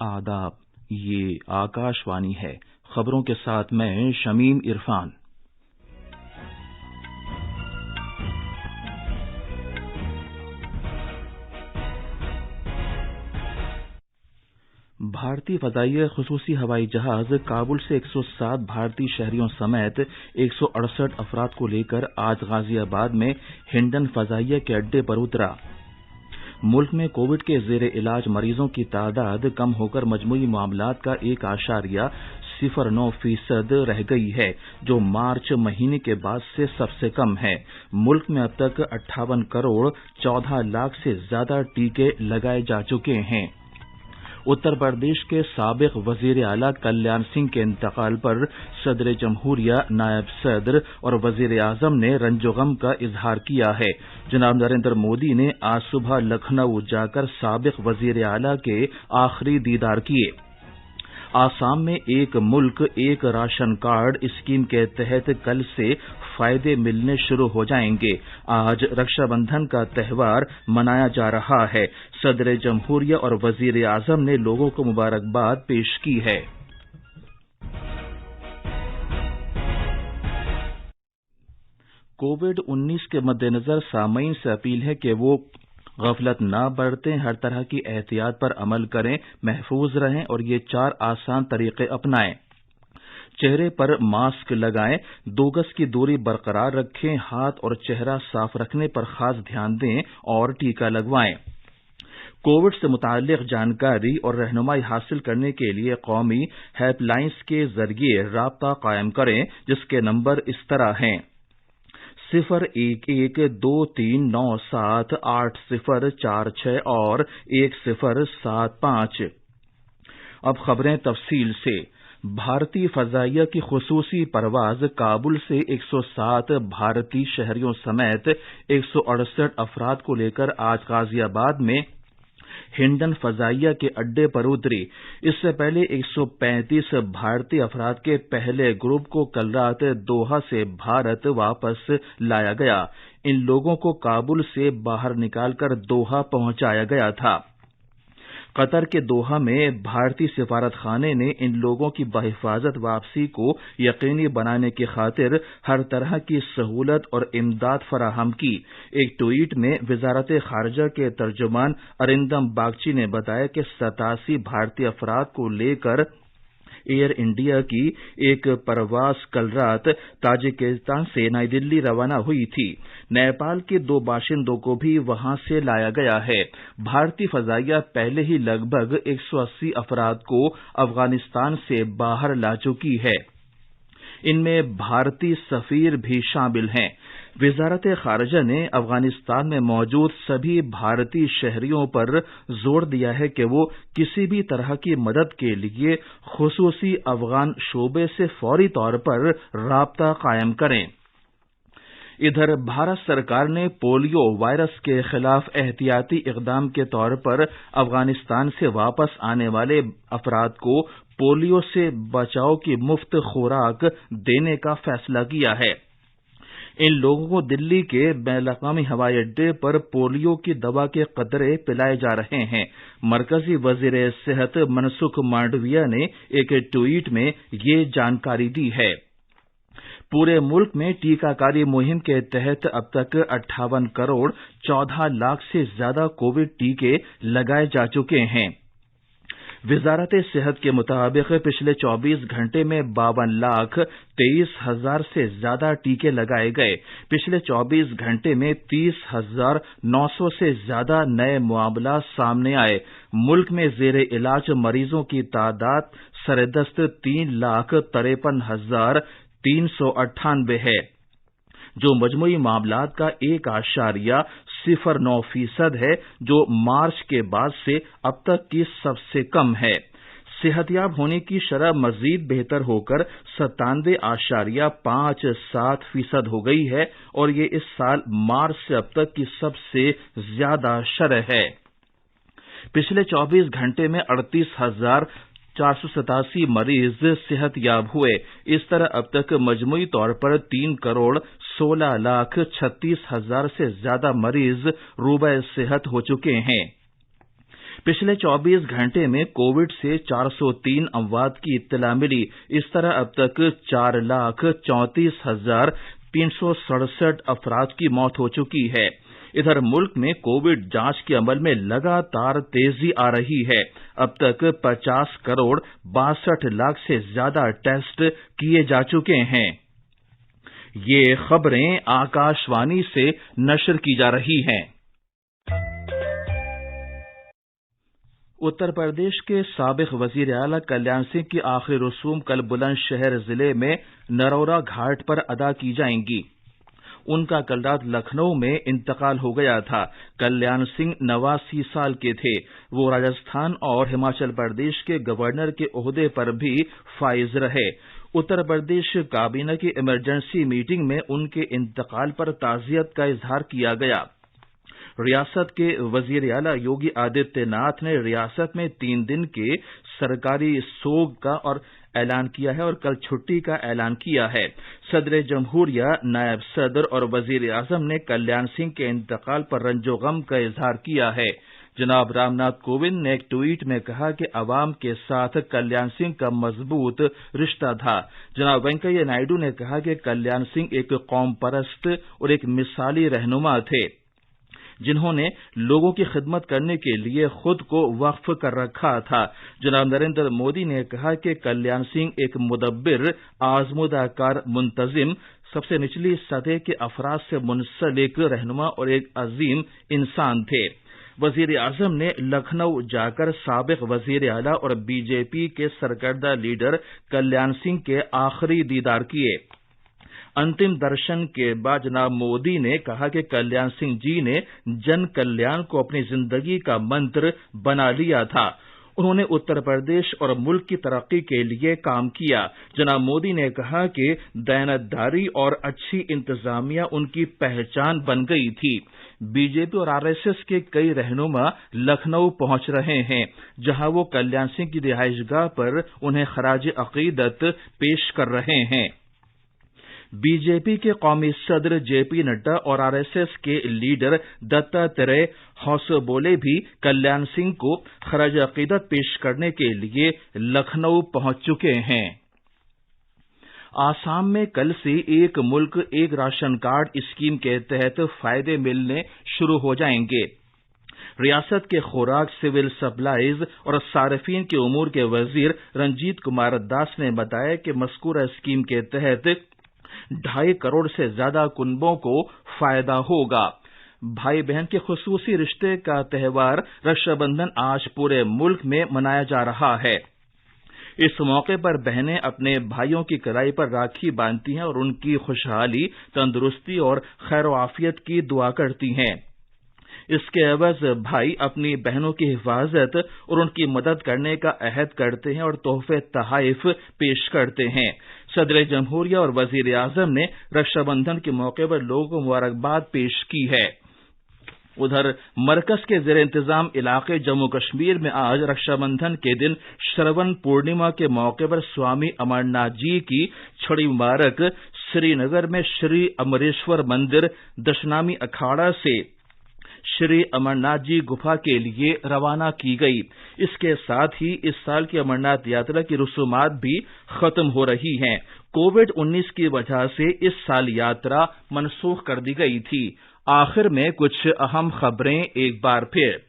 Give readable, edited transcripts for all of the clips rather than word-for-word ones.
آداب، یہ آکاشوانی ہے۔ خبروں کے ساتھ میں شمیم عرفان۔ بھارتی فضائیہ خصوصی ہوائی جہاز کابل سے 107 بھارتی شہریوں سمیت 168 افراد کو لے کر آج غازی آباد میں ہنڈن فضائیہ کے اڈے پر اترا۔ ملک میں کووڈ کے زیر علاج مریضوں کی تعداد کم ہو کر مجموعی معاملات کا 1.09% رہ گئی ہے، جو مارچ مہینے کے بعد سے سب سے کم ہے۔ ملک میں اب تک 58 کروڑ 14 لاکھ سے زیادہ ٹیکے لگائے جا چکے ہیں۔ اتر پردیش کے سابق وزیر اعلیٰ کلیان سنگھ کے انتقال پر صدر جمہوریہ، نائب صدر اور وزیر اعظم نے رنج و غم کا اظہار کیا ہے۔ جناب نریندر مودی نے آج صبح لکھنؤ جا کر سابق وزیر اعلیٰ کے آخری دیدار کیے۔ آسام میں ایک ملک ایک راشن کارڈ اسکیم کے تحت کل سے فائدے ملنے شروع ہو جائیں گے۔ آج رکشا بندھن کا تہوار منایا جا رہا ہے۔ صدر جمہوریہ اور وزیر اعظم نے لوگوں کو مبارکباد پیش کی ہے۔ کووڈ-19 کے مد نظر سامعین سے اپیل ہے کہ وہ غفلت نہ برتیں، ہر طرح کی احتیاط پر عمل کریں، محفوظ رہیں اور یہ 4 آسان طریقے اپنائیں۔ چہرے پر ماسک لگائیں، 2 گز کی دوری برقرار رکھیں، ہاتھ اور چہرہ صاف رکھنے پر خاص دھیان دیں اور ٹیکہ لگوائیں۔ کووڈ سے متعلق جانکاری اور رہنمائی حاصل کرنے کے لیے قومی ہیلپ لائنز کے ذریعے رابطہ قائم کریں، جس کے نمبر اس طرح ہیں: 01123978046 اور 1075۔ اب خبریں تفصیل سے۔ بھارتی فضائیہ کی خصوصی پرواز کابل سے 107 بھارتی شہریوں سمیت 168 افراد کو لے کر آج غازی آباد میں ہنڈن فضائیہ کے اڈے پر اتری۔ اس سے پہلے 135 بھارتی افراد کے پہلے گروپ کو کل رات دوحہ سے بھارت واپس لایا گیا۔ ان لوگوں کو کابل سے باہر نکال کر دوحہ پہنچایا گیا تھا۔ قطر کے دوحہ میں بھارتی سفارت خانے نے ان لوگوں کی بحفاظت واپسی کو یقینی بنانے کی خاطر ہر طرح کی سہولت اور امداد فراہم کی۔ ایک ٹویٹ میں وزارت خارجہ کے ترجمان ارندم باگچی نے بتایا کہ 87 بھارتی افراد کو لے کر ایئر انڈیا کی ایک پرواز کل رات تاجکستان سے نئی دلی روانہ ہوئی تھی۔ نیپال کے 2 باشندوں کو بھی وہاں سے لایا گیا ہے۔ بھارتی فضائیہ پہلے ہی لگ بھگ 180 افراد کو افغانستان سے باہر لا چکی ہے۔ ان میں بھارتی سفیر بھی شامل ہیں۔ وزارت خارجہ نے افغانستان میں موجود سبھی بھارتی شہریوں پر زور دیا ہے کہ وہ کسی بھی طرح کی مدد کے لیے خصوصی افغان شعبے سے فوری طور پر رابطہ قائم کریں۔ ادھر بھارت سرکار نے پولیو وائرس کے خلاف احتیاطی اقدام کے طور پر افغانستان سے واپس آنے والے افراد کو پولیو سے بچاؤ کی مفت خوراک دینے کا فیصلہ کیا ہے۔ ان لوگوں کو دلی کے بین الاقوامی ہوائی اڈے پر پولیو کی دوا کے قطرے پلائے جا رہے ہیں۔ مرکزی وزیر صحت منسکھ مانڈویا نے ایک ٹویٹ میں یہ جانکاری دی ہے۔ پورے ملک میں ٹیکہ کاری مہم کے تحت اب تک 58 کروڑ 14 لاکھ سے زیادہ کووڈ ٹیکے لگائے جا چکے ہیں۔ وزارت صحت کے مطابق پچھلے 24 گھنٹے میں 52 لاکھ 23 ہزار سے زیادہ ٹیکے لگائے گئے۔ پچھلے 24 گھنٹے میں 30,900 سے زیادہ نئے معاملات سامنے آئے۔ ملک میں زیر علاج مریضوں کی تعداد سردست 3,53,398 ہے، جو مجموعی معاملات کا 1.09% ہے، جو مارچ کے بعد سے اب تک کی سب سے کم ہے۔ صحت یاب ہونے کی شرح مزید بہتر ہو کر 97.57% ہو گئی ہے اور یہ اس سال مارچ سے اب تک کی سب سے زیادہ شرح ہے۔ پچھلے 24 گھنٹے میں 38,487 مریض صحت یاب ہوئے۔ اس طرح اب تک مجموعی طور پر 3,16,36,000 سے زیادہ مریض روبہ صحت ہو چکے ہیں۔ पिछले 24 घंटे में कोविड से 403 अमवात की इत्तला मिली। इस तरह अब तक 4,34,367 अफराद की मौत हो चुकी है। इधर मुल्क में कोविड जांच के अमल में लगातार तेजी आ रही है। अब तक 50 करोड़ 62 लाख से ज्यादा टेस्ट किए जा चुके हैं। ये खबरें आकाशवाणी से नशर की जा रही हैं। उत्तर प्रदेश के साबिक वजीर आला कल्याण सिंह की आखिरी रसूम कल बुलंदशहर जिले में नरौरा घाट पर अदा की जाएंगी। उनका कल रात लखनऊ में इंतकाल हो गया था। कल्याण सिंह 89 साल के थे। वो राजस्थान और हिमाचल प्रदेश के गवर्नर के ओहदे पर भी फाइज रहे। उत्तर प्रदेश काबीना की इमरजेंसी मीटिंग में उनके इंतकाल पर ताजियत का इजहार किया गया। रियासत के वजीर आला योगी आदित्यनाथ ने रियासत में 3 दिन के सरकारी सोग का और ऐलान किया है और कल छुट्टी का ऐलान किया है। सदर जमहूरिया, नायब सदर और वजीर आजम ने कल्याण सिंह के इंतकाल पर रंजो गम का इजहार किया है। जनाब रामनाथ कोविंद ने एक ट्वीट में कहा कि अवाम के साथ कल्याण सिंह का मजबूत रिश्ता था। जनाब वेंकैया नायडू ने कहा कि कल्याण सिंह एक कौम परस्त और एक मिसाली रहनुमा थे, जिन्होंने लोगों की खिदमत करने के लिए खुद को वक्फ कर रखा था। जनाब नरेंद्र मोदी ने कहा कि कल्याण सिंह एक मुदब्बिर, आजमुदाकार, मुंतजिम, सबसे निचली सतह के अफराद से मुंसलिक रहनुमा और एक अजीम इंसान थे। वजीर आजम ने लखनऊ जाकर साबिक वजीर आला और बीजेपी के सरकर्दा लीडर कल्याण सिंह के आखिरी दीदार किए। अंतिम दर्शन के बाद जनाब मोदी ने कहा कि कल्याण सिंह जी ने जन कल्याण को अपनी जिंदगी का मंत्र बना लिया था। उन्होंने उत्तर प्रदेश और मुल्क की तरक्की के लिए काम किया। जनाब मोदी ने कहा कि दयानतदारी और अच्छी इंतजामिया उनकी पहचान बन गई थी। बीजेपी और आरएसएस के कई रहनुमा लखनऊ पहुंच रहे हैं, जहां वो कल्याण सिंह की रिहाइशगाह पर उन्हें खराज अकीदत पेश कर रहे हैं। बीजेपी के कौमी सदर जेपी नड्डा और आरएसएस के लीडर दत्तात्रेय होसबोले भी कल्याण सिंह को खराज अकीदत पेश करने के लिए लखनऊ पहुंच चुके हैं। आसाम में कल से एक मुल्क एक राशन कार्ड स्कीम के तहत फायदे मिलने शुरू हो जाएंगे। रियासत के खुराक, सिविल सप्लाईज और सार्फिन के उमूर के वजीर रंजीत कुमार दास ने बताया कि मज़कूरा स्कीम के तहत 2.5 करोड़ से ज्यादा कुनबों को फायदा होगा। भाई बहन के खुसूसी रिश्ते का त्यौहार रक्षाबंधन आज पूरे मुल्क में मनाया जा रहा है। इस मौके पर बहनें अपने भाइयों की कलाई पर राखी बांधती हैं और उनकी खुशहाली, तंदुरुस्ती और खैर-ओ-आफियत की दुआ करती हैं। इसके एवज भाई अपनी बहनों की हिफाजत और उनकी मदद करने का अहद करते हैं और तोहफे तहाइफ पेश करते हैं। सदर जमहूरिया और वजीर आजम ने रक्षाबंधन के मौके पर लोगों को मुबारकबाद पेश की है। उधर मरकज के जेर इंतजाम इलाके जम्मू कश्मीर में आज रक्षाबंधन के दिन श्रवण पूर्णिमा के मौके पर स्वामी अमरनाथ जी की छड़ी मुबारक श्रीनगर में श्री अमरेश्वर मंदिर दशनामी अखाड़ा से श्री अमरनाथ जी गुफा के लिए रवाना की गई। इसके साथ ही इस साल की अमरनाथ यात्रा की रसूमात भी खत्म हो रही हैं। कोविड-19 की वजह से इस साल यात्रा मनसूख कर दी गई थी। आखिर में कुछ अहम खबरें एक बार फिर।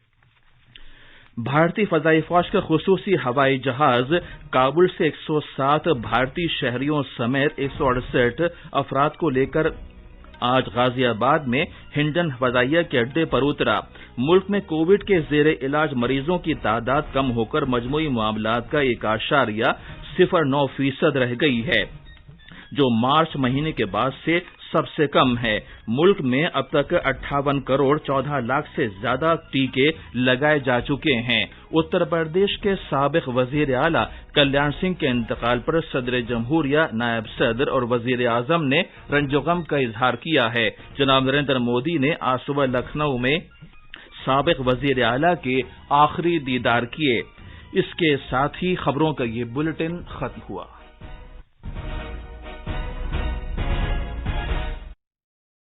भारतीय फजाई फौज का खुसूसी हवाई जहाज काबुल से 107 भारतीय शहरियों समेत 168 अफराद को लेकर आज गाजियाबाद में हिंडन फजाइया के अड्डे पर उतरा। मुल्क में कोविड के जेर इलाज मरीजों की तादाद कम होकर मजमूई मामलात का 1.09% रह गई है, जो मार्च महीने के बाद से सबसे कम है। मुल्क में अब तक 58 करोड़ 14 लाख से ज्यादा टीके लगाए जा चुके हैं। उत्तर प्रदेश के साबिक वजीर आला कल्याण सिंह के इंतकाल पर सदर जमहूरिया, नायब सदर और वजीर आजम ने रंजोगम का इजहार किया है। जनाब नरेंद्र मोदी ने आज सुबह लखनऊ में साबिक वजीर आला के आखिरी दीदार किए। इसके साथ ही खबरों का ये बुलेटिन खत्म हुआ।